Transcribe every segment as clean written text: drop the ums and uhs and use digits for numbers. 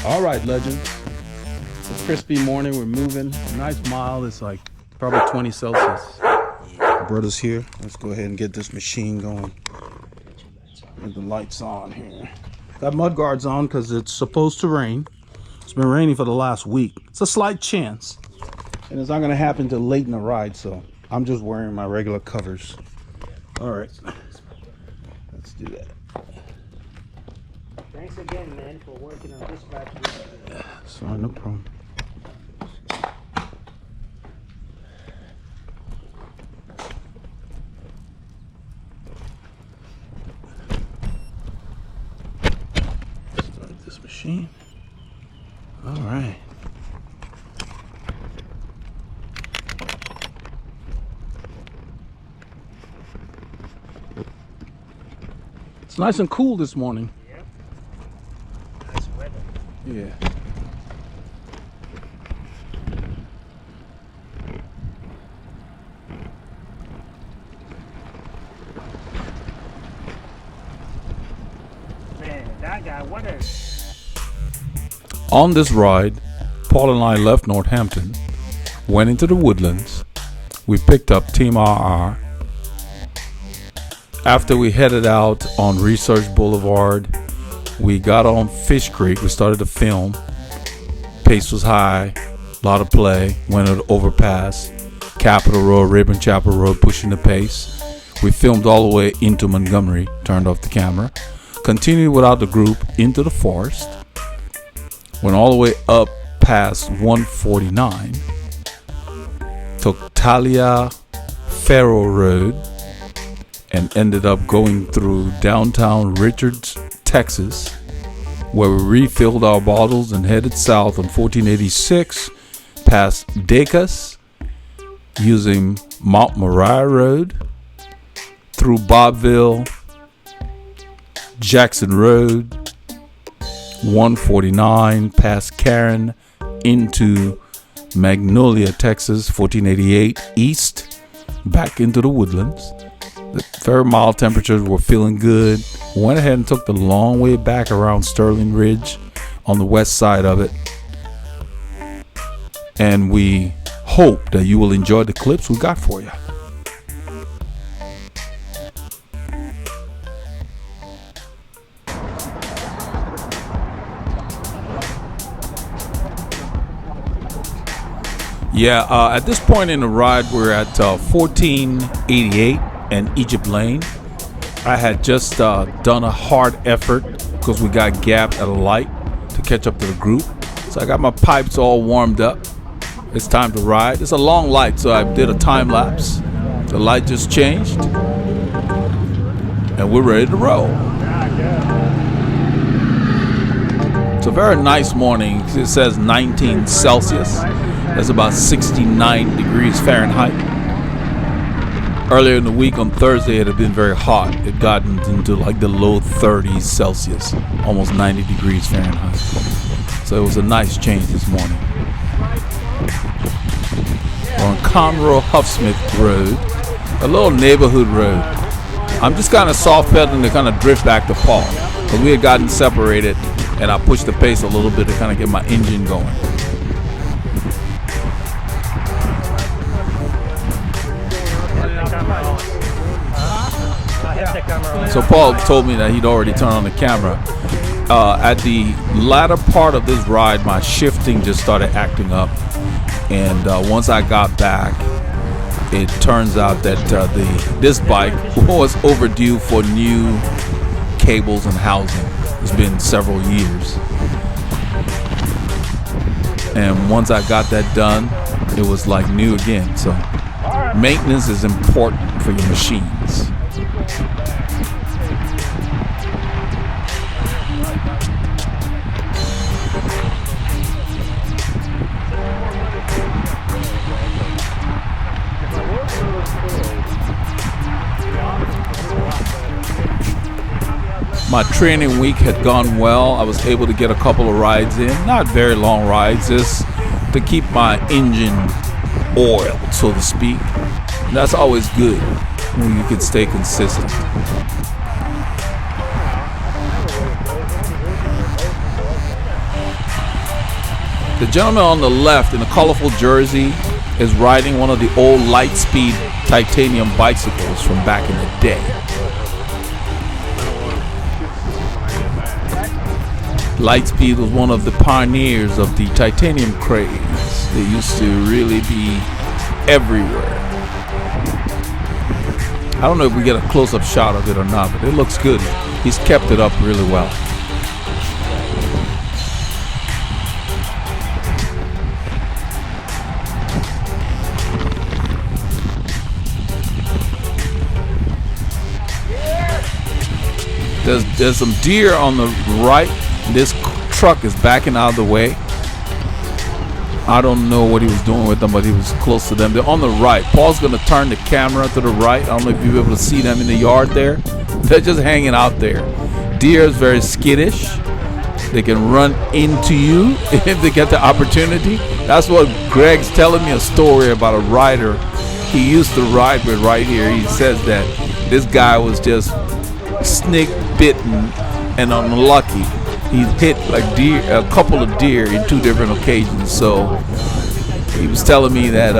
All right, legends. It's a crispy morning. We're moving. Nice mile. It's like probably 20 Celsius. The brother's here. Let's go ahead and get this machine going. Get the lights on here. Got mud guards on because it's supposed to rain. It's been raining for the last week. It's a slight chance. And it's not going to happen till late in the ride, so I'm just wearing my regular covers. All right. Let's do that. Thanks again, man, for working on this battery. Sorry, no problem. Start this machine. All right. It's nice and cool this morning. Yeah. Nice weather. Yeah. Man, that guy, what a... On this ride, Paul and I left Northampton, went into the woodlands. We picked up Team RR. After we headed out on Research Boulevard, we got on Fish Creek. We started to film. Pace was high, a lot of play. Went on the overpass, Capitol Road, Rabon Chapel Road, pushing the pace. We filmed all the way into Montgomery, turned off the camera. Continued without the group into the forest. Went all the way up past 149. Took Talia Faro Road and ended up going through downtown Richards, Texas, where we refilled our bottles and headed south on 1486 past Decas, using Mount Moriah Road, through Bobville, Jackson Road, 149 past Karen into Magnolia, Texas, 1488 east, back into the woodlands. The very mild temperatures were feeling good. Went ahead and took the long way back around Sterling Ridge on the west side of it. And we hope that you will enjoy the clips we got for you. Yeah, at this point in the ride, we're at 1488 and Egypt Lane. I had just done a hard effort because we got gapped at a light to catch up to the group. So I got my pipes all warmed up. It's time to ride. It's a long light, so I did a time lapse. The light just changed. And we're ready to roll. It's a very nice morning. It says 19 Celsius. That's about 69 degrees Fahrenheit. Earlier in the week on Thursday, it had been very hot. It gotten into like the low 30s Celsius, almost 90 degrees Fahrenheit. So it was a nice change this morning. We're on Conroe Huffsmith Road, a little neighborhood road. I'm just kind of soft pedaling to kind of drift back to Paul, because we had gotten separated, and I pushed the pace a little bit to kind of get my engine going. So Paul told me that he'd already turned on the camera. At the latter part of this ride, my shifting just started acting up. And once I got back, it turns out that this bike was overdue for new cables and housing. It's been several years. And once I got that done, it was like new again. So maintenance is important for your machines. My training week had gone well. I was able to get a couple of rides in, not very long rides, just to keep my engine oiled, so to speak. And that's always good when you can stay consistent. The gentleman on the left in a colorful jersey is riding one of the old Lightspeed titanium bicycles from back in the day. Lightspeed was one of the pioneers of the titanium craze. They used to really be everywhere. I don't know if we get a close-up shot of it or not, but it looks good. He's kept it up really well. There's some deer on the right. This truck is backing out of the way. I don't know what he was doing with them, but he was close to them. They're on the right. Paul's going to turn the camera to the right. I don't know if you'll be able to see them in the yard there. They're just hanging out there. Deer is very skittish. They can run into you if they get the opportunity. That's what Greg's telling me a story about a rider he used to ride with right here. He says that this guy was just snake bitten and unlucky. He hit like a couple of deer in 2 different occasions. So he was telling me that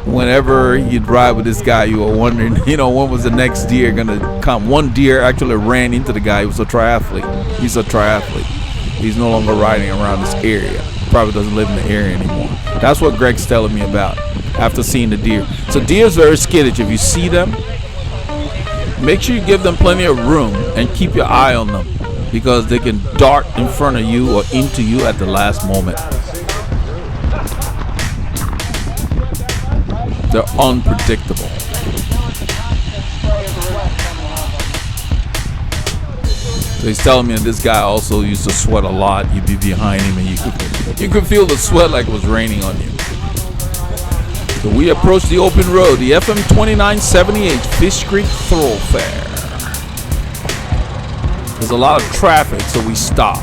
whenever you'd ride with this guy, you were wondering, when was the next deer gonna come. One deer actually ran into the guy. He was a triathlete. He's a triathlete. He's no longer riding around this area. Probably doesn't live in the area anymore. That's what Greg's telling me about after seeing the deer. So deer's very skittish. If you see them, make sure you give them plenty of room and keep your eye on them, because they can dart in front of you or into you at the last moment. They're unpredictable. So he's telling me that this guy also used to sweat a lot. You'd be behind him and you could feel the sweat like it was raining on you. So we approach the open road, the FM 2978 Fish Creek Thoroughfare. There's a lot of traffic, so we stop.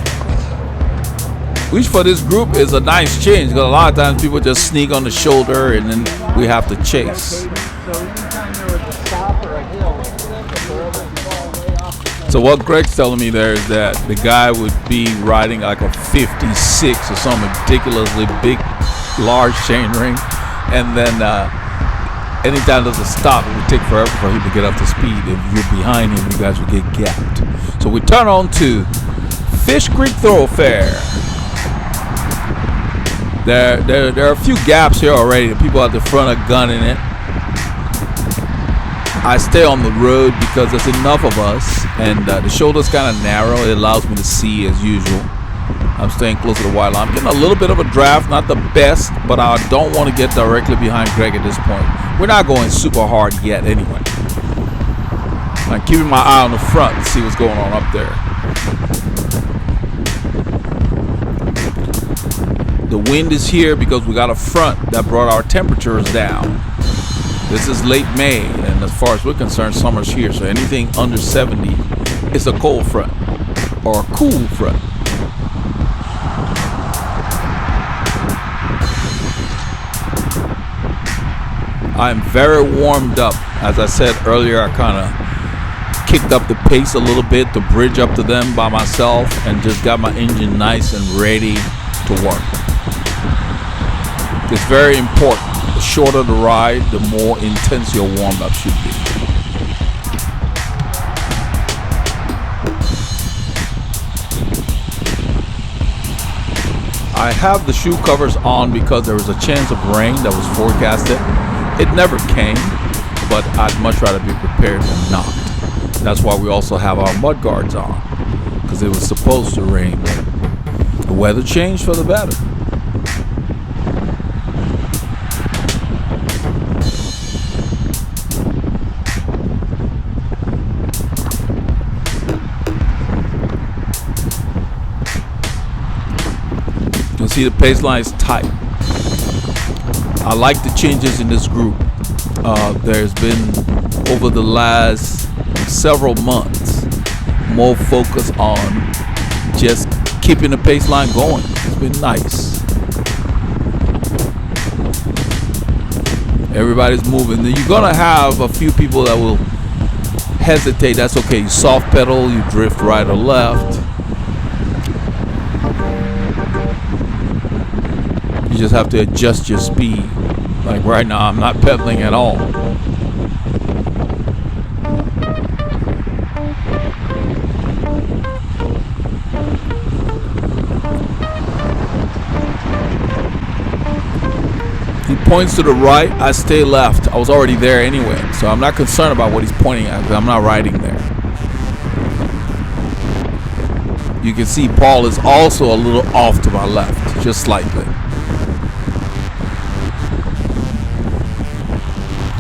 Which for this group is a nice change, because a lot of times people just sneak on the shoulder and then we have to chase. So what Greg's telling me there is that the guy would be riding like a 56 or some ridiculously big, large chain ring, and then anytime there's a stop, it would take forever for him to get up to speed. If you're behind him, you guys would get gapped. So we turn on to Fish Creek Thoroughfare. There are a few gaps here already. The people at the front are gunning it. I stay on the road because there's enough of us, and the shoulder's kind of narrow. It allows me to see as usual. I'm staying close to the white line. I'm getting a little bit of a draft, not the best, but I don't want to get directly behind Greg at this point. We're not going super hard yet anyway. I'm keeping my eye on the front to see what's going on up there. The wind is here because we got a front that brought our temperatures down. This is late May, and as far as we're concerned, summer's here. So anything under 70 is a cold front or a cool front. I'm very warmed up. As I said earlier, I kind of kicked up the pace a little bit to bridge up to them by myself and just got my engine nice and ready to work. It's very important. The shorter the ride, the more intense your warm-up should be. I have the shoe covers on because there was a chance of rain that was forecasted. It never came, but I'd much rather be prepared than not. That's why we also have our mud guards on, because it was supposed to rain. The weather changed for the better. You can see the pace line is tight. I like the changes in this group. There's been, over the last several months, more focus on just keeping the pace line going. It's been nice. Everybody's moving. Then you're gonna have a few people that will hesitate. That's okay. You soft pedal, you drift right or left. You just have to adjust your speed. Like right now, I'm not pedaling at all. He points to the right, I stay left. I was already there anyway, so I'm not concerned about what he's pointing at because I'm not riding there. You can see Paul is also a little off to my left, just slightly.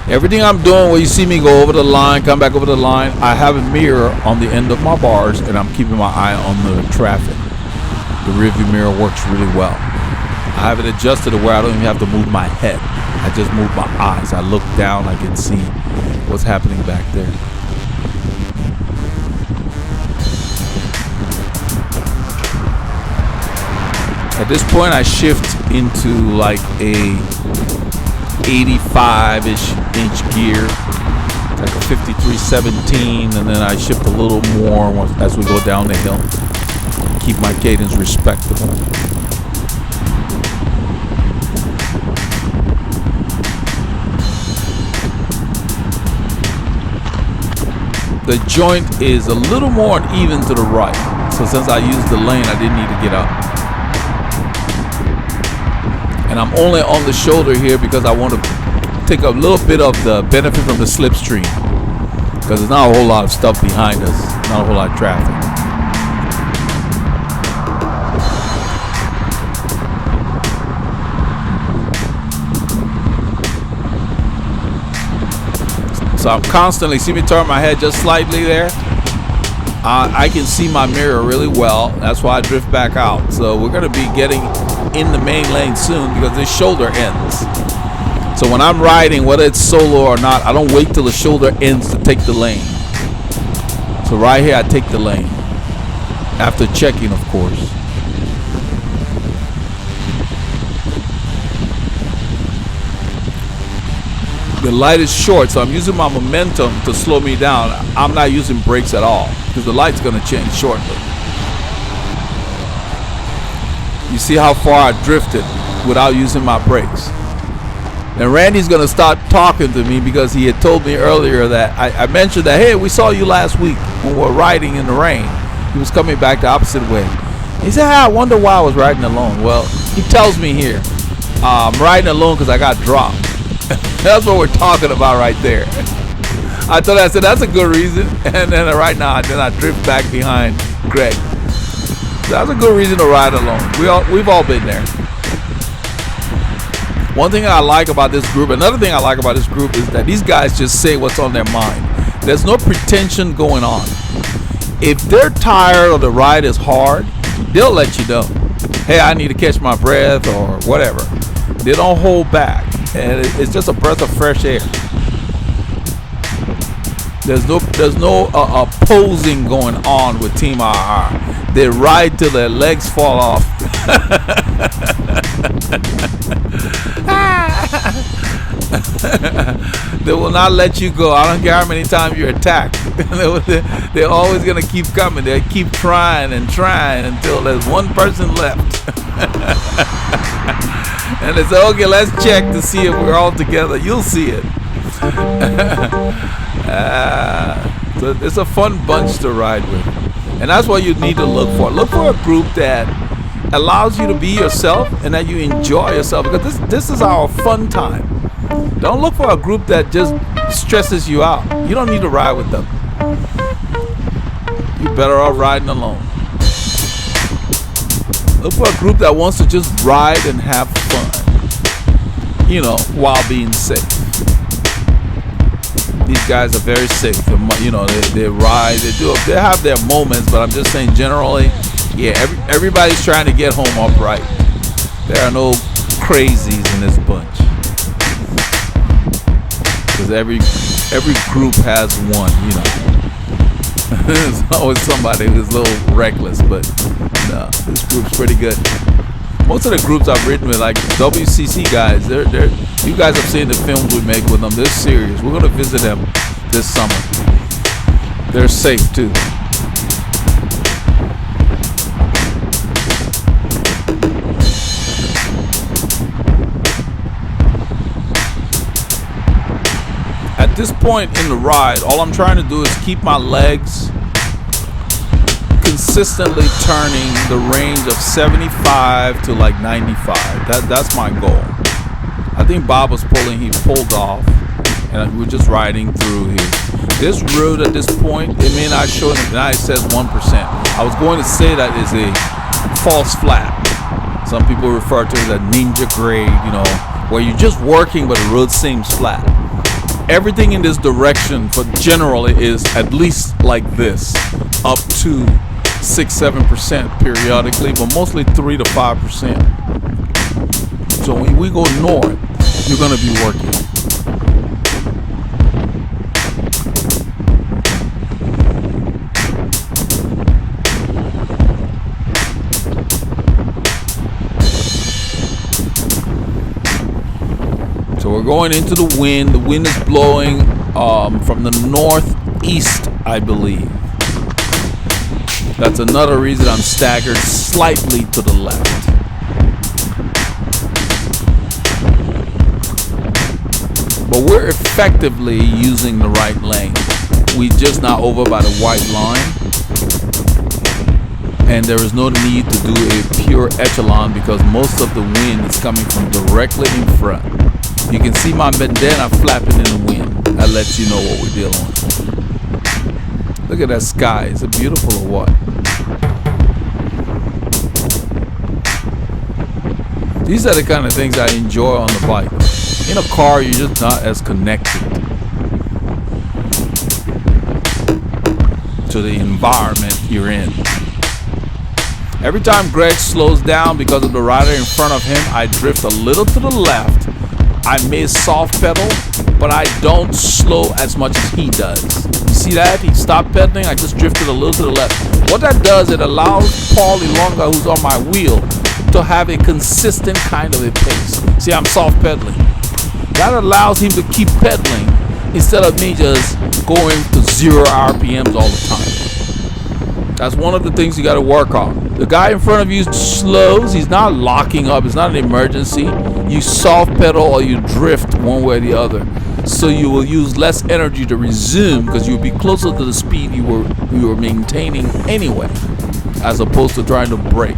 Everything I'm doing where you see me go over the line, come back over the line, I have a mirror on the end of my bars and I'm keeping my eye on the traffic. The rearview mirror works really well. I have it adjusted to where I don't even have to move my head. I just move my eyes. I look down, I can see what's happening back there. At this point I shift into like a 85-ish inch gear, like a 5317, and then I shift a little more as we go down the hill. Keep my cadence respectable. The joint is a little more uneven to the right, so since I used the lane, I didn't need to get up. And I'm only on the shoulder here because I want to take a little bit of the benefit from the slipstream, because there's not a whole lot of stuff behind us, not a whole lot of traffic. So I'm constantly, see me turn my head just slightly there? I can see my mirror really well. That's why I drift back out. So we're going to be getting in the main lane soon because this shoulder ends. So when I'm riding, whether it's solo or not, I don't wait till the shoulder ends to take the lane. So right here, I take the lane. After checking, of course. The light is short, so I'm using my momentum to slow me down. I'm not using brakes at all because the light's going to change shortly. You see how far I drifted without using my brakes. And Randy's going to start talking to me because he had told me earlier that I mentioned that, hey, we saw you last week when we were riding in the rain. He was coming back the opposite way. He said, I wonder why I was riding alone. Well, he tells me here, I'm riding alone because I got dropped. That's what we're talking about right there. I said, that's a good reason. And then right now, then I drift back behind Greg. That's a good reason to ride alone. We've all been there. One thing I like about this group, another thing I like about this group is that these guys just say what's on their mind. There's no pretension going on. If they're tired or the ride is hard, they'll let you know. Hey, I need to catch my breath or whatever. They don't hold back. And it's just a breath of fresh air. There's no posing going on with Team RR. They ride till their legs fall off. They will not let you go. I don't care how many times you're attacked. They're always gonna keep coming. They keep trying and trying until there's one person left. And they say, okay, let's check to see if we're all together. You'll see it. So it's a fun bunch to ride with. And that's what you need to look for. Look for a group that allows you to be yourself and that you enjoy yourself. Because this is our fun time. Don't look for a group that just stresses you out. You don't need to ride with them. You're better off riding alone. Look for a group that wants to just ride and have fun, you know, while being safe. These guys are very safe. You know, they ride, they have their moments, but I'm just saying generally, yeah, everybody's trying to get home upright. There are no crazies in this bunch. Because every group has one, you know. There's always somebody who's a little reckless, but no, this group's pretty good. Most of the groups I've ridden with, like WCC guys, you guys have seen the films we make with them. They're serious. We're gonna visit them this summer. They're safe too. At this point in the ride, all I'm trying to do is keep my legs consistently turning the range of 75 to like 95. That's my goal. I think Bob was pulling, he pulled off, and we're just riding through here. This road at this point, it may not show it, now it says 1%. I was going to say that is a false flat. Some people refer to it as a ninja grade, you know, where you're just working but the road seems flat. Everything in this direction for generally is at least like this, up to 6-7% periodically, but mostly 3 to 5%. So when we go north, you're going to be working. So we're going into the wind. The wind is blowing from the northeast, I believe. That's another reason I'm staggered slightly to the left. But we're effectively using the right lane. We just not over by the white line. And there is no need to do a pure echelon because most of the wind is coming from directly in front. You can see my bandana flapping in the wind. That lets you know what we're dealing with. Look at that sky. Is it beautiful or what? These are the kind of things I enjoy on the bike. In a car, you're just not as connected to the environment you're in. Every time Greg slows down because of the rider in front of him, I drift a little to the left. I may soft pedal, but I don't slow as much as he does. You see that? He stopped pedaling, I just drifted a little to the left. What that does, it allows Paul Ilonga, who's on my wheel, to have a consistent kind of a pace. See, I'm soft pedaling. That allows him to keep pedaling instead of me just going to 0 RPMs all the time. That's one of the things you got to work on. The guy in front of you slows. He's not locking up. It's not an emergency. You soft pedal or you drift one way or the other. So you will use less energy to resume because you'll be closer to the speed you were maintaining anyway, as opposed to trying to brake.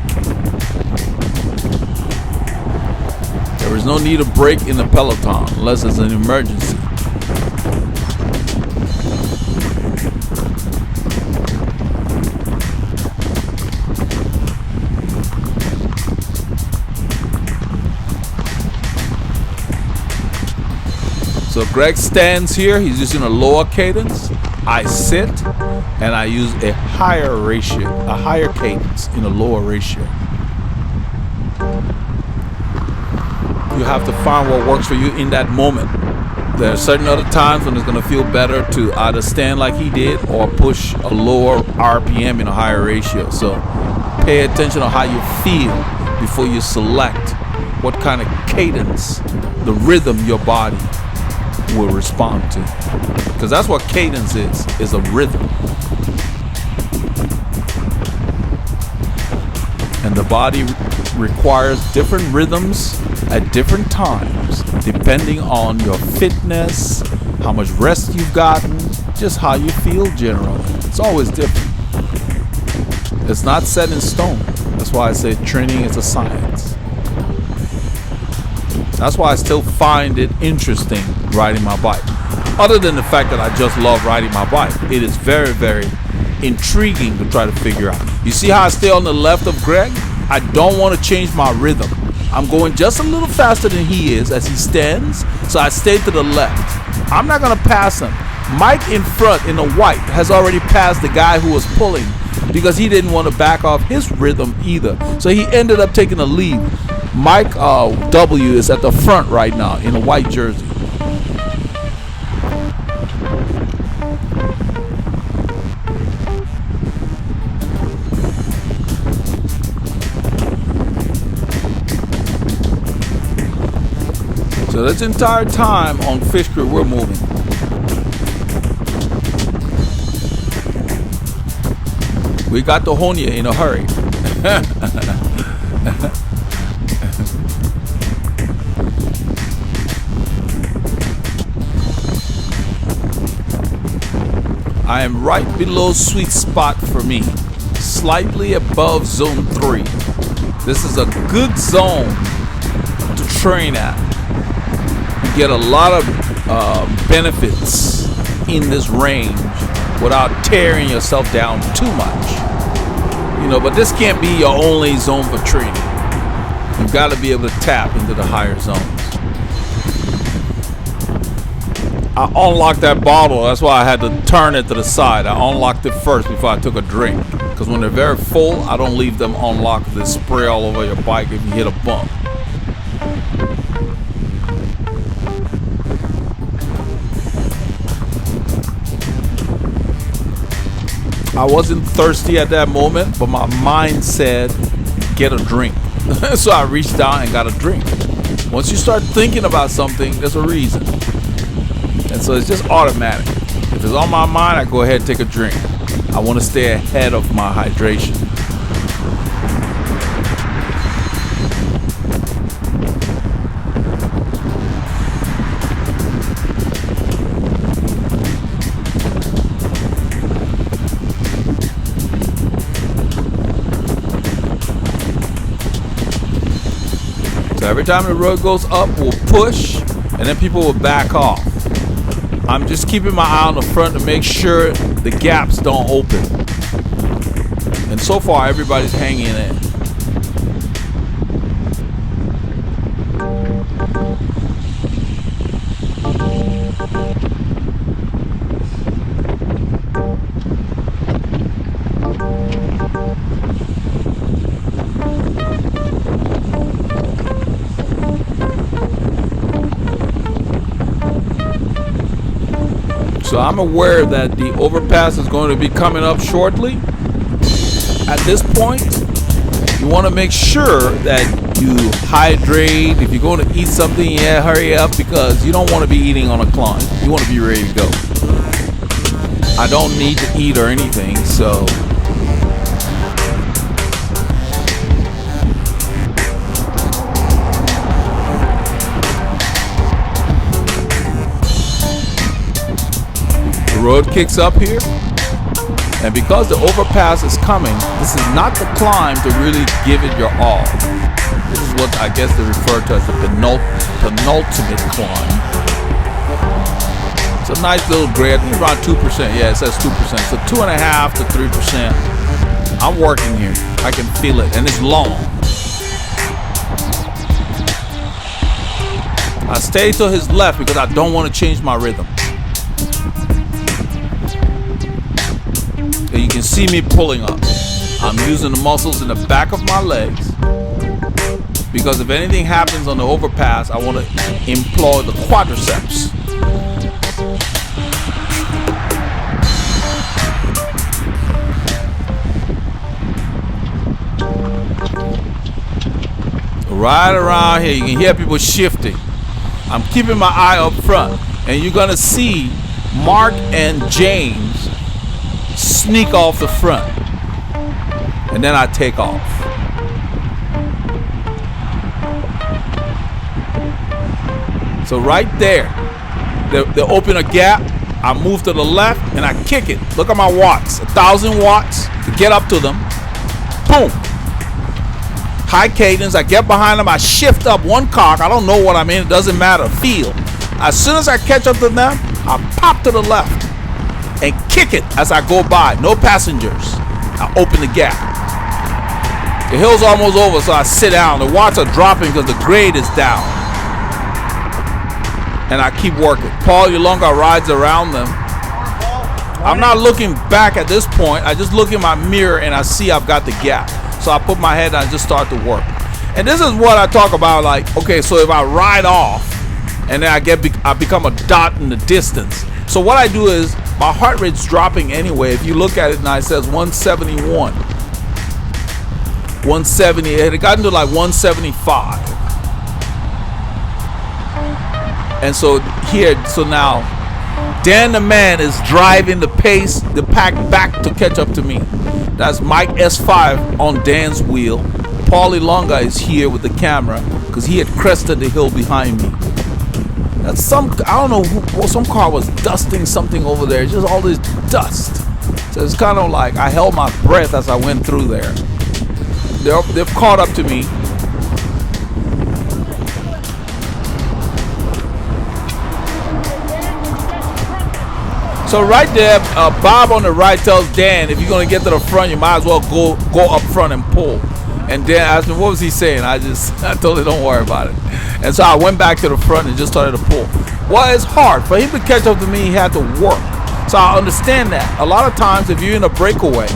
There is no need to brake in the peloton unless it's an emergency. So Greg stands here, he's using a lower cadence. I sit and I use a higher ratio, a higher cadence in a lower ratio. You have to find what works for you in that moment. There are certain other times when it's going to feel better to either stand like he did or push a lower RPM in a higher ratio. So pay attention to how you feel before you select what kind of cadence, the rhythm your body will respond to, because that's what cadence is a rhythm, and the body requires different rhythms at different times depending on your fitness, how much rest you've gotten, just how you feel generally. It's always different. It's not set in stone. That's why I say training is a science. That's why I still find it interesting riding my bike. Other than the fact that I just love riding my bike, it is very, very intriguing to try to figure out. You see how I stay on the left of Greg? I don't want to change my rhythm. I'm going just a little faster than he is as he stands, so I stay to the left. I'm not going to pass him. Mike in front in the white has already passed the guy who was pulling because he didn't want to back off his rhythm either. So he ended up taking the lead. Mike W is at the front right now in a white jersey. So this entire time on Fish Creek we're moving. We got the Honea in a hurry. I am right below sweet spot for me, slightly above zone 3. This is a good zone to train at. You get a lot of benefits in this range without tearing yourself down too much. You know, but this can't be your only zone for training. You've got to be able to tap into the higher zones. I unlocked that bottle. That's why I had to turn it to the side. I unlocked it first before I took a drink. Because when they're very full, I don't leave them unlocked. They spray all over your bike if you hit a bump. I wasn't thirsty at that moment, but my mind said, get a drink. So I reached down and got a drink. Once you start thinking about something, there's a reason. And so it's just automatic. If it's on my mind, I go ahead and take a drink. I want to stay ahead of my hydration. So every time the road goes up, we'll push, and then people will back off. I'm just keeping my eye on the front to make sure the gaps don't open. And so far, everybody's hanging in. So I'm aware that the overpass is going to be coming up shortly. At this point, you want to make sure that you hydrate. If you're going to eat something, yeah, hurry up, because you don't want to be eating on a climb. You want to be ready to go. I don't need to eat or anything, so road kicks up here, and because the overpass is coming, this is not the climb to really give it your all. This is what I guess they refer to as the penultimate climb. It's a nice little grade, I think around 2%. Yeah, it says 2%, so 2.5 to 3%. I'm working here. I can feel it, and it's long. I stay to his left because I don't want to change my rhythm. You can see me pulling up. I'm using the muscles in the back of my legs, because if anything happens on the overpass, I want to employ the quadriceps. Right around here, you can hear people shifting. I'm keeping my eye up front, and you're gonna see Mark and James sneak off the front, and then I take off. So right there, they open a gap, I move to the left, and I kick it. Look at my watts, 1,000 watts to get up to them. Boom. High cadence, I get behind them, I shift up one cock, I don't know what I'm in, it doesn't matter, feel. As soon as I catch up to them, I pop to the left and kick it as I go by. No passengers. I open the gap. The hill's almost over, so I sit down. The watts are dropping because the grade is down. And I keep working. Paul Yolonga rides around them. I'm not looking back at this point. I just look in my mirror and I see I've got the gap. So I put my head down and just start to work. And this is what I talk about, like, okay, so if I ride off and then I become a dot in the distance. So what I do is, my heart rate's dropping anyway. If you look at it now, it says 171. 170. It had gotten to like 175. And so here, so now, Dan the man is driving the pace, the pack back to catch up to me. That's Mike S5 on Dan's wheel. Paulie Longa is here with the camera because he had crested the hill behind me. I don't know who, some car was dusting something over there. Just all this dust. So it's kind of like I held my breath as I went through there. They've caught up to me. So right there, Bob on the right tells Dan, if you're gonna get to the front, you might as well go up front and pull. And Dan asked me, what was he saying? I told him, don't worry about it. And so I went back to the front and just started to pull. Well, it's hard. For him to catch up to me, he had to work. So I understand that. A lot of times, if you're in a breakaway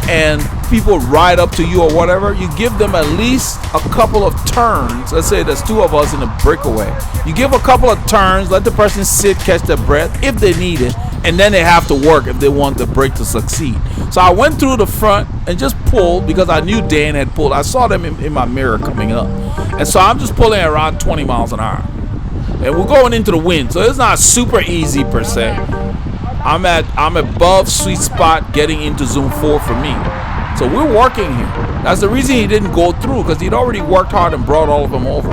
and people ride up to you or whatever, you give them at least a couple of turns. Let's say there's two of us in a breakaway. You give a couple of turns, let the person sit, catch their breath if they need it, and then they have to work if they want the break to succeed. So I went through the front and just pulled because I knew Dan had pulled. I saw them in my mirror coming up. And so I'm just pulling around 20 miles an hour. And we're going into the wind, so it's not super easy per se. I'm above sweet spot getting into zone 4 for me. So we're working here. That's the reason he didn't go through, because he'd already worked hard and brought all of them over.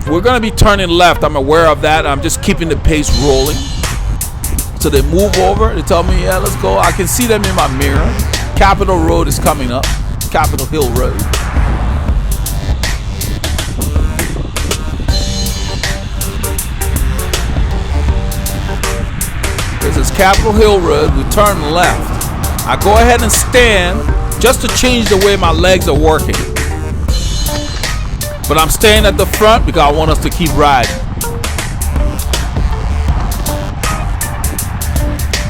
We're going to be turning left. I'm aware of that. I'm just keeping the pace rolling. So they move over. They tell me, yeah, let's go. I can see them in my mirror. Capitol Road is coming up. Capitol Hill Road. This is Capitol Hill Road. We turn left. I go ahead and stand just to change the way my legs are working. But I'm staying at the front because I want us to keep riding.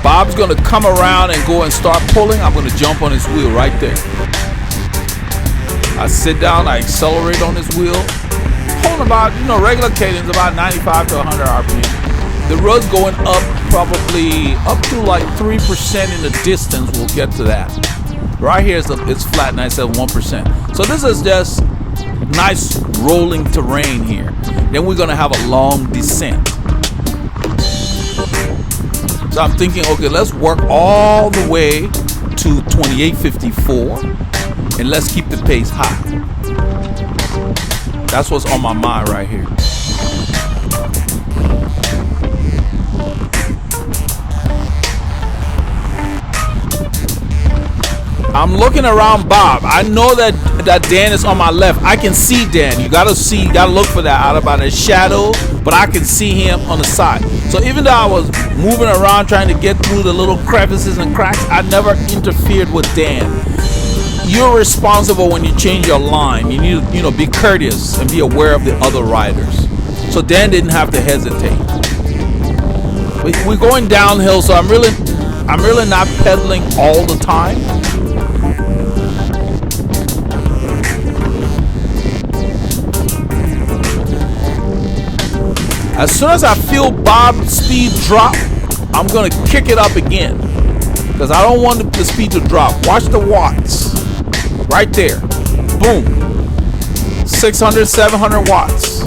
Bob's going to come around and go and start pulling. I'm going to jump on his wheel right there. I sit down, I accelerate on his wheel. Holding about, regular cadence, about 95 to 100 RPM. The road's going up probably up to like 3% in the distance. We'll get to that. Right here it's flat, 97.1%. So this is just nice rolling terrain here. Then we're going to have a long descent. So I'm thinking, okay, let's work all the way to 2854 and let's keep the pace high. That's what's on my mind right here. I'm looking around Bob. I know that Dan is on my left. I can see Dan. You gotta look for that out about his shadow, but I can see him on the side. So even though I was moving around trying to get through the little crevices and cracks, I never interfered with Dan. You're responsible when you change your line. You need to, be courteous and be aware of the other riders. So Dan didn't have to hesitate. We're going downhill, so I'm really not pedaling all the time. As soon as I feel Bob's speed drop, I'm going to kick it up again because I don't want the speed to drop. Watch the watts. Right there. Boom. 600, 700 watts.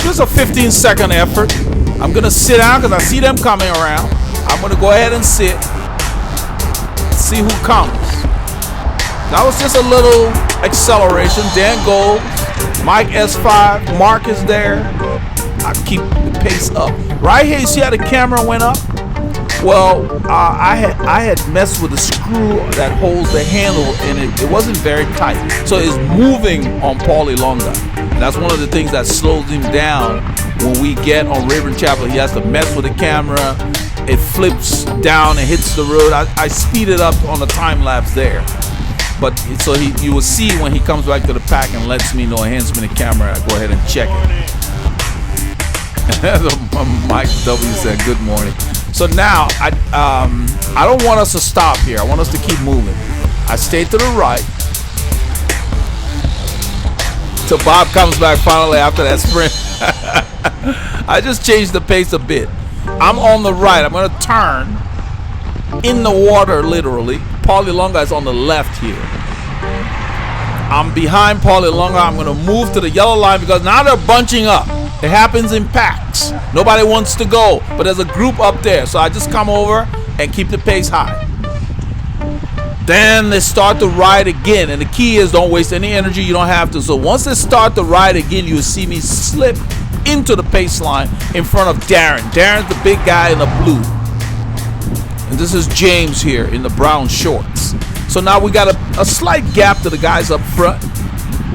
Just a 15-second effort. I'm going to sit down because I see them coming around. I'm going to go ahead and sit. See who comes. That was just a little acceleration. Dan goes. Mike S5. Mark is there. I keep the pace up. Right here, you see how the camera went up? Well, I had messed with the screw that holds the handle, and it wasn't very tight. So it's moving on Paulie Longa. That's one of the things that slows him down when we get on Rabon Chapel. He has to mess with the camera. It flips down and hits the road. I speed it up on the time lapse there. But so you will see when he comes back to the pack and lets me know, hands me the camera, I go ahead and check it. Mike W said good morning. So now I don't want us to stop here. I want us to keep moving. I stay to the right till Bob comes back finally after that sprint. I just changed the pace a bit. I'm on the right. I'm going to turn in the water literally. Paulie Longa is on the left here. I'm behind Paulie Longa. I'm going to move to the yellow line because now they're bunching up. It happens in packs. Nobody wants to go, but there's a group up there. So I just come over and keep the pace high. Then they start to ride again, and the key is don't waste any energy. You don't have to. So once they start to ride again, you will see me slip into the pace line in front of Darren. Darren's the big guy in the blue, and this is James here in the brown shorts. So now we got a slight gap to the guys up front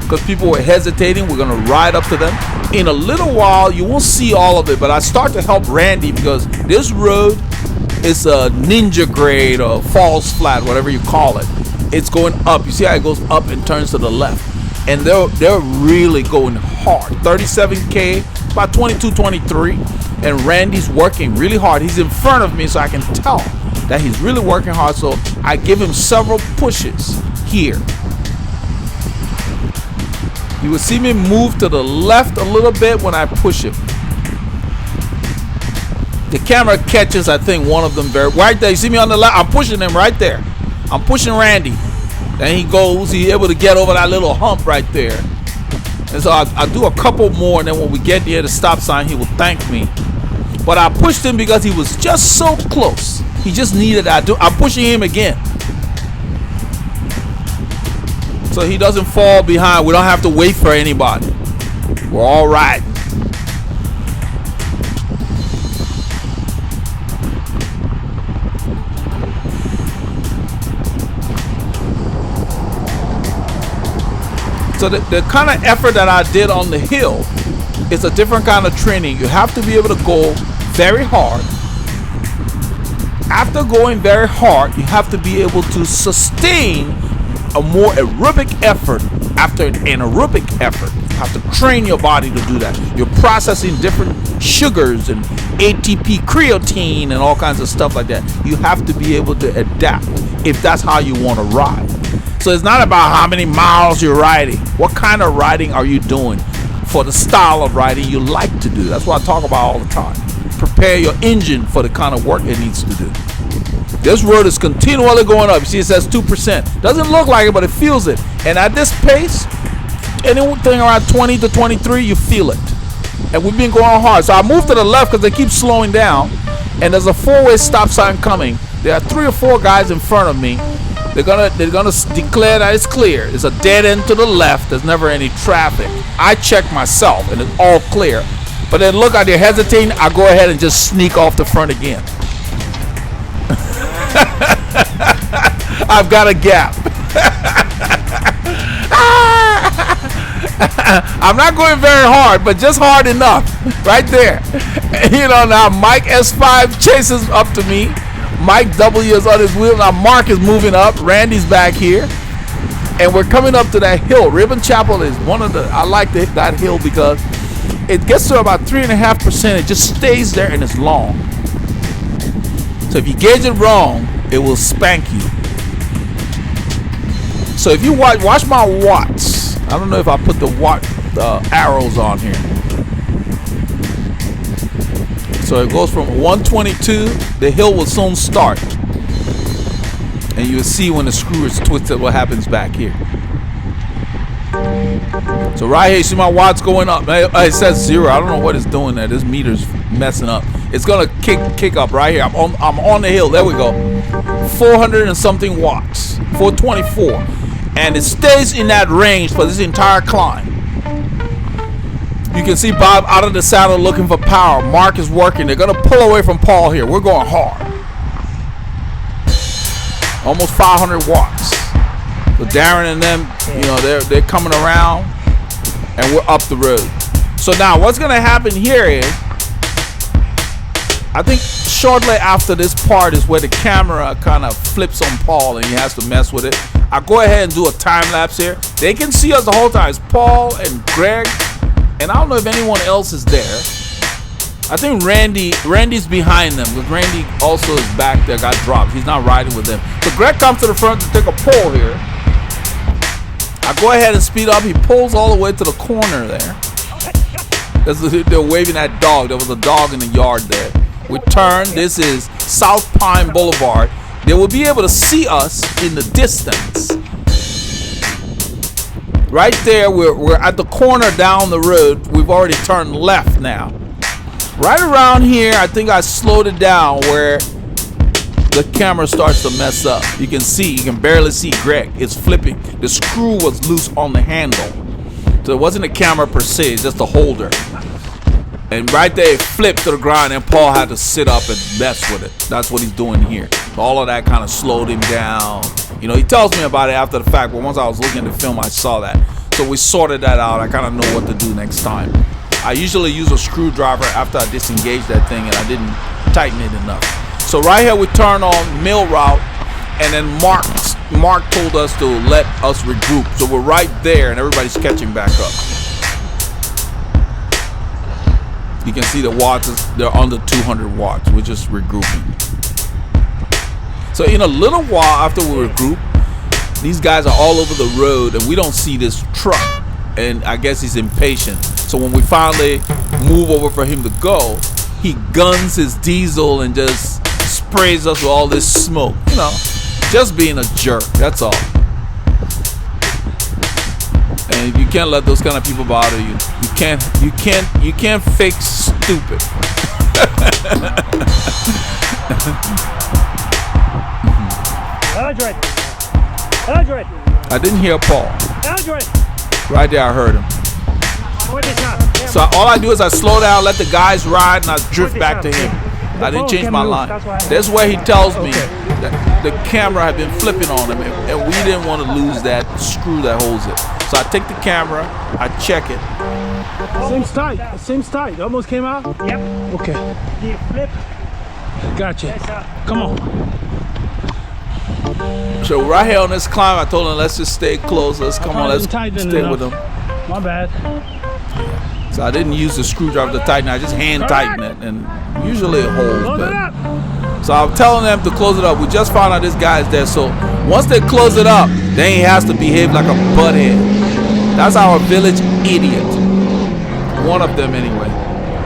because people were hesitating. We're gonna ride up to them. In a little while, you won't see all of it, but I start to help Randy because this road is a ninja grade or falls flat, whatever you call it. It's going up. You see how it goes up and turns to the left, and they're really going hard. 37K, about 22, 23, and Randy's working really hard. He's in front of me, so I can tell that he's really working hard. So I give him several pushes here. You will see me move to the left a little bit when I push him. The camera catches, I think, one of them right there. You see me on the left? I'm pushing him right there. I'm pushing Randy. Then he goes. He's able to get over that little hump right there. And so I do a couple more, and then when we get near the stop sign, he will thank me. But I pushed him because he was just so close. He just needed that. I'm pushing him again, so he doesn't fall behind. We don't have to wait for anybody. We're all right. So the kind of effort that I did on the hill is a different kind of training. You have to be able to go very hard. After going very hard, you have to be able to sustain a more aerobic effort after an anaerobic effort. You have to train your body to do that. You're processing different sugars and ATP, creatine, and all kinds of stuff like that. You have to be able to adapt if that's how you want to ride. So it's not about how many miles you're riding. What kind of riding are you doing for the style of riding you like to do? That's what I talk about all the time. Prepare your engine for the kind of work it needs to do. This road is continually going up. You see it says 2%. Doesn't look like it, but it feels it. And at this pace, anything around 20 to 23, you feel it. And we've been going hard. So I moved to the left because they keep slowing down. And there's a four-way stop sign coming. There are 3 or 4 guys in front of me. They're gonna declare that it's clear. It's a dead end to the left. There's never any traffic. I check myself and it's all clear. But then look, they're hesitating. I go ahead and just sneak off the front again. I've got a gap. I'm not going very hard, but just hard enough. Right there. You know, now Mike S5 chases up to me. Mike W is on his wheel. Now Mark is moving up. Randy's back here. And we're coming up to that hill. Rabon Chapel is one of the, I like that hill because it gets to about 3.5%. It just stays there and it's long. So if you gauge it wrong, it will spank you. So if you watch my watts. I don't know if I put the watt arrows on here. So it goes from 122. The hill will soon start. And you'll see when the screw is twisted what happens back here. So right here, you see my watts going up. It says 0. I don't know what it's doing there. This meter's messing up. It's gonna kick up right here. I'm on the hill. There we go. 400 and something watts. 424. And it stays in that range for this entire climb. You can see Bob out of the saddle looking for power. Mark is working. They're gonna pull away from Paul here. We're going hard. Almost 500 watts. So Darren and them, you know, they're coming around, and we're up the road. So now what's gonna happen here is, I think shortly after this part is where the camera kind of flips on Paul and he has to mess with it. I'll go ahead and do a time lapse here. They can see us the whole time. It's Paul and Greg, and I don't know if anyone else is there. I think Randy's behind them, because Randy also is back there, got dropped. He's not riding with them. So Greg comes to the front to take a pull here. I go ahead and speed up. He pulls all the way to the corner there. They're waving that dog. There was a dog in the yard there. We turn. This is South Pine Boulevard. They will be able to see us in the distance. Right there, we're at the corner down the road. We've already turned left now. Right around here, I think I slowed it down where the camera starts to mess up. You can barely see Greg. It's flipping. The screw was loose on the handle. So it wasn't a camera per se, it's just a holder. And right there it flipped to the ground and Paul had to sit up and mess with it. That's what he's doing here. So all of that kind of slowed him down. You know, he tells me about it after the fact, but once I was looking at the film, I saw that. So we sorted that out. I kind of know what to do next time. I usually use a screwdriver after I disengage that thing, and I didn't tighten it enough. So right here we turn on mill route, and then Mark told us to let us regroup. So we're right there, and everybody's catching back up. You can see the watts, they're under 200 watts. We're just regrouping. So in a little while after we regroup, these guys are all over the road and we don't see this truck. And I guess he's impatient. So when we finally move over for him to go, he guns his diesel and just sprays us with all this smoke. You know, just being a jerk, that's all. And you can't let those kind of people bother you. You can't fake stupid. Eldred! I didn't hear Paul. Eldred! Right there I heard him. What is up? So all I do is I slow down, let the guys ride, and I drift back to him. I didn't change my line. That's where he tells me that the camera had been flipping on him, and we didn't want to lose that screw that holds it. So I take the camera, I check it. Seems tight. It seems tight. It almost came out? Yep. Okay. The flip. Gotcha. Yes, sir. Come on. So right here on this climb, I told him, let's just stay close. Let's come on, let's stay with him. My bad. So I didn't use the screwdriver to tighten it. I just hand tighten it, and usually it holds. Close But it up. so I'm telling them to close it up. We just found out this guy's there. So once they close it up, then he has to behave like a butthead. That's our village idiot. One of them anyway.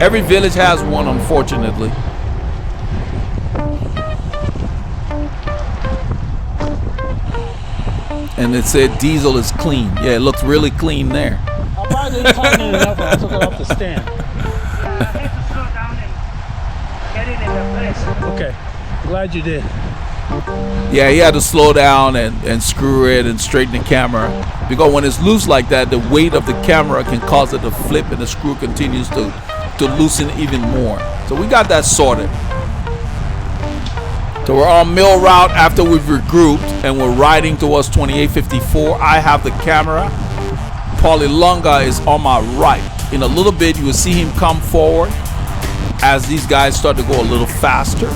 Every village has one, unfortunately. And it said diesel is clean. Yeah, it looks really clean there. I probably didn't tighten it enough when I took it off the stand. Slow down and get it in the place. Okay. Glad you did. Yeah, he had to slow down and screw it and straighten the camera. Because when it's loose like that, the weight of the camera can cause it to flip and the screw continues to loosen even more. So we got that sorted. So we're on mill route after we've regrouped and we're riding towards 2854. I have the camera. Paulie Lunga is on my right. In a little bit, you will see him come forward as these guys start to go a little faster.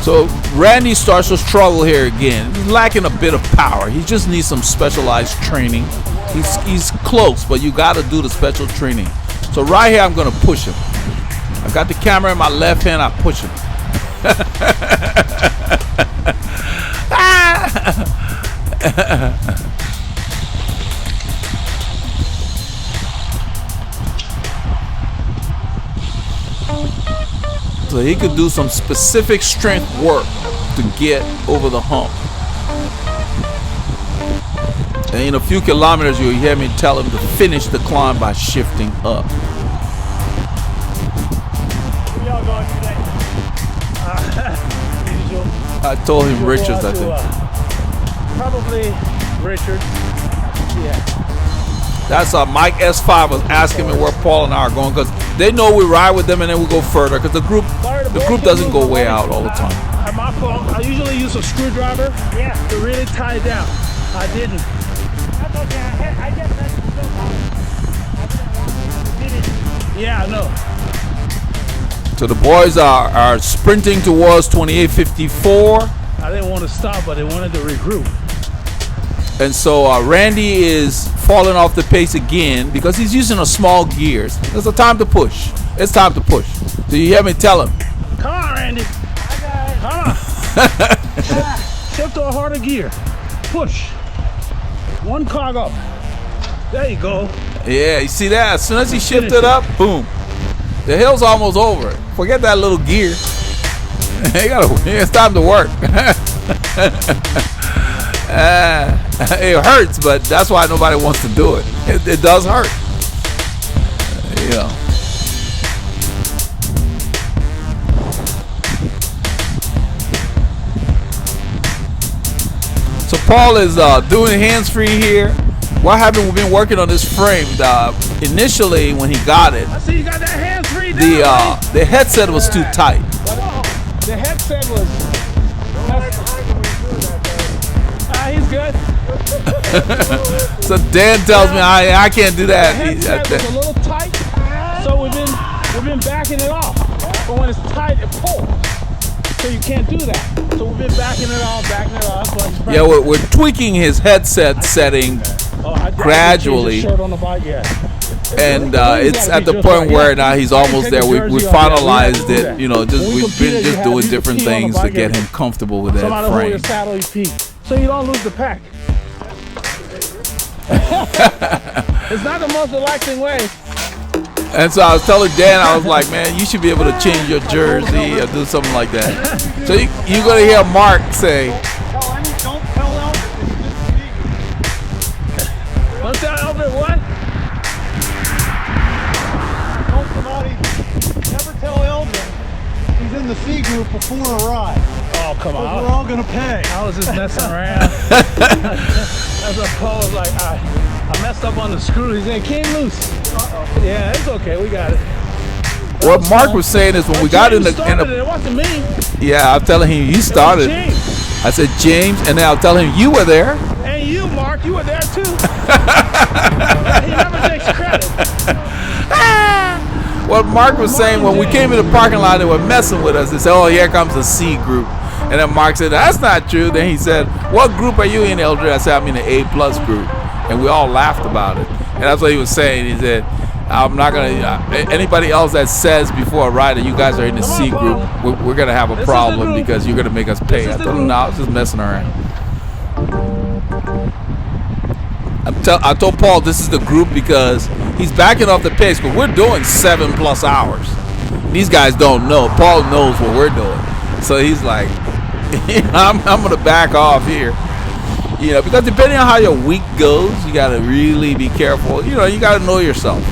So Randy starts to struggle here again. He's lacking a bit of power. He just needs some specialized training. He's close, but you got to do the special training. So right here, I'm going to push him. I got the camera in my left hand. I push him. So he could do some specific strength work to get over the hump. And in a few kilometers, you'll hear me tell him to finish the climb by shifting up. Where y'all going today? I told him Richards, I think. Probably Richards. Yeah. That's Mike S5 was asking me where Paul and I are going because they know we ride with them and then we go further because the group doesn't go way out all the time. My fault. I usually use a screwdriver to really tie it down. I didn't. That's okay. I just let you go. I didn't want you to finish. Yeah, I know. So the boys are sprinting towards 2854. I didn't want to stop, but they wanted to regroup. And so Randy is falling off the pace again because he's using a small gears. It's a time to push. It's time to push. So you hear me tell him. Come on, Randy. Come on. Shift to a harder gear. Push. One cog up. There you go. Yeah, you see that? As soon as he shifted up, boom. The hill's almost over. Forget that little gear. It's time to work. It hurts, but that's why nobody wants to do it. It does hurt. You know. So Paul is doing hands-free here. What happened? We've been working on this frame. Initially, when he got it, I see you got that hands-free the headset was too tight. The headset was. He's good. So Dan tells me I can't do that. The headset was a little tight, so we've been backing it off. But when it's tight, it pulls. So you can't do that. So we've been backing it off. Yeah, we're tweaking his headset setting gradually. And it's at the point where now he's almost there. We finalized it. You know, we've been just doing different things to get him comfortable with that frame. So you don't lose the pack. It's not the most relaxing way. And so I was telling Dan, I was like, man, you should be able to change your jersey or do something like that. So you're going to hear Mark say, Don't tell Eldred it's just Don't tell Eldred what? Never tell Eldred he's in the C group before a ride. Oh, come on. We're all going to pay. I was just messing around. That's what Paul was like, I messed up on the screw. He said, came loose. Yeah, it's okay. We got it. What Mark was saying is when we got in the it wasn't me. Yeah, I'm telling him you started. I said James, and then I'll tell him you were there. And you, Mark, you were there too. He never takes credit. What Mark was saying when we came in the parking lot, they were messing with us. They said, "Oh, here comes the C group," and then Mark said, "That's not true." Then he said, "What group are you in, Eldred?" I said, "I'm in the A+ group," and we all laughed about it. And that's what he was saying. He said, I'm not going to, anybody else that says before a ride that you guys are in the C group, we're going to have a problem because you're going to make us pay. I told him, no, I was just messing around. I told Paul this is the group because he's backing off the pace, but we're doing 7+ hours. These guys don't know. Paul knows what we're doing. So he's like, I'm going to back off here. You know, because depending on how your week goes, you got to really be careful. You know, you got to know yourself.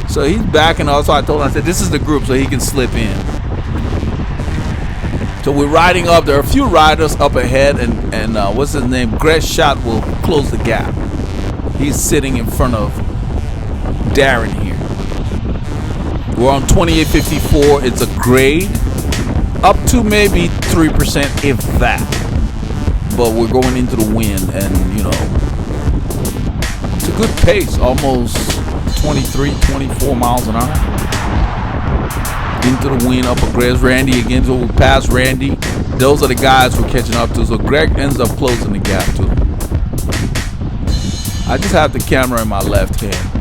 So he's backing off. So I told him, I said, this is the group so he can slip in. So we're riding up. There are a few riders up ahead, and what's his name? Greg Schott will close the gap. He's sitting in front of Darren here. We're on 2854. It's a grade up to maybe 3%, if that. But we're going into the wind, and you know, it's a good pace, almost 23, 24 miles an hour. Into the wind, up a grass. Randy again, so we pass Randy. Those are the guys we're catching up to. So Greg ends up closing the gap to them. I just have the camera in my left hand.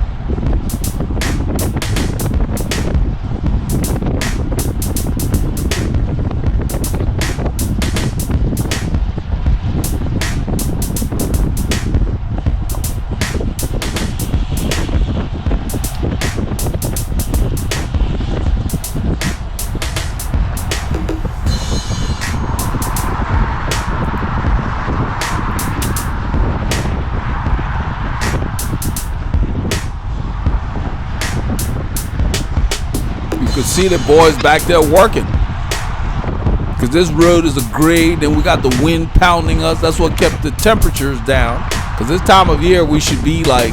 See the boys back there working because this road is a grade and we got the wind pounding us. That's what kept the temperatures down, because this time of year we should be like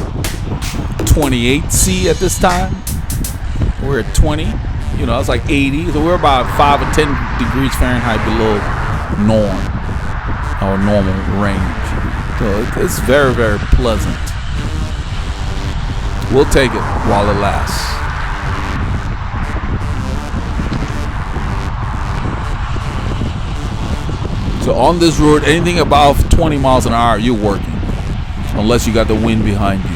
28 C at this time. We're at 20, you know, it's like 80, so we're about 5 or 10 degrees Fahrenheit below norm, our normal range. So it's very, very pleasant. We'll take it while it lasts. So on this road, anything above 20 miles an hour, you're working, unless you got the wind behind you.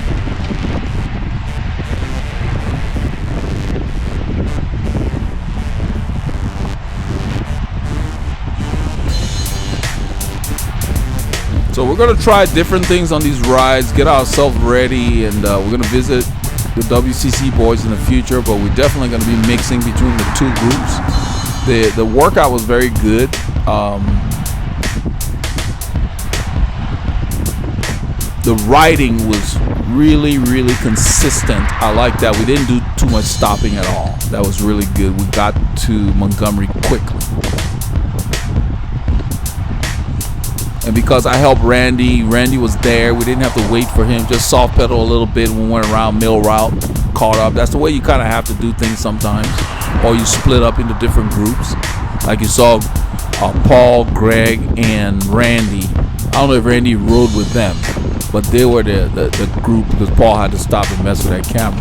So we're gonna try different things on these rides, get ourselves ready, and we're gonna visit the WCC boys in the future. But we're definitely gonna be mixing between the two groups. The workout was very good. The riding was really, really consistent. I like that. We didn't do too much stopping at all. That was really good. We got to Montgomery quickly. And because I helped Randy was there. We didn't have to wait for him. Just soft pedal a little bit when we went around Mill Route, caught up. That's the way you kind of have to do things sometimes. Or you split up into different groups. Like you saw Paul, Greg, and Randy. I don't know if Randy rode with them, but they were the group because Paul had to stop and mess with that camera.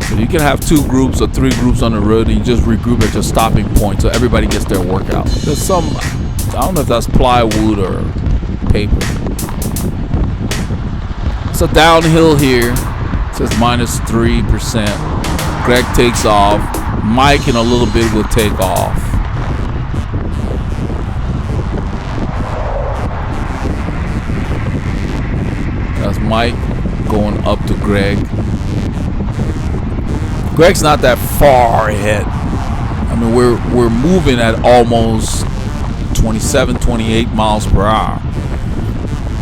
So you can have 2 groups or 3 groups on the road and you just regroup at your stopping point so everybody gets their workout. There's some, I don't know if that's plywood or paper. It's a downhill here. It says -3%. Greg takes off. Mike in a little bit will take off. That's Mike going up to Greg. Greg's not that far ahead. I mean, we're moving at almost 27, 28 miles per hour.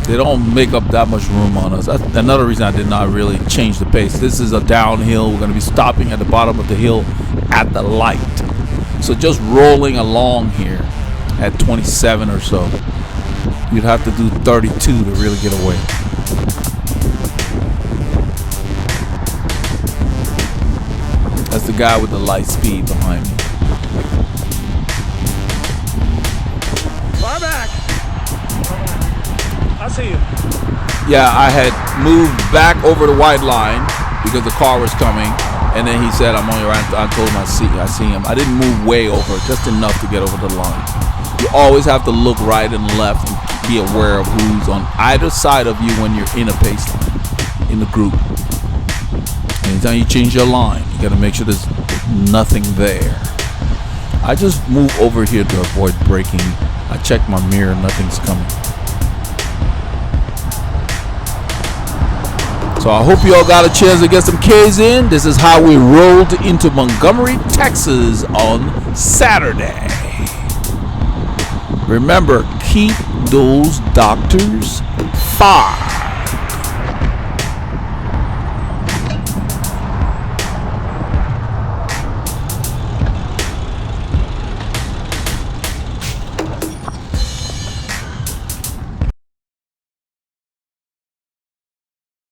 They don't make up that much room on us. That's another reason I did not really change the pace. This is a downhill. We're going to be stopping at the bottom of the hill at the light. So just rolling along here at 27 or so. You'd have to do 32 to really get away. That's the guy with the light speed behind me. Far back. I see you. Yeah, I had moved back over the white line because the car was coming, and then he said, "I'm on your right." I told him I see him. I didn't move way over, just enough to get over the line. You always have to look right and left and be aware of who's on either side of you when you're in a pace line, in the group. Anytime you change your line, you got to make sure there's nothing there. I just move over here to avoid braking. I check my mirror, nothing's coming. So I hope you all got a chance to get some K's in. This is how we rolled into Montgomery, Texas on Saturday. Remember, keep those doctors far.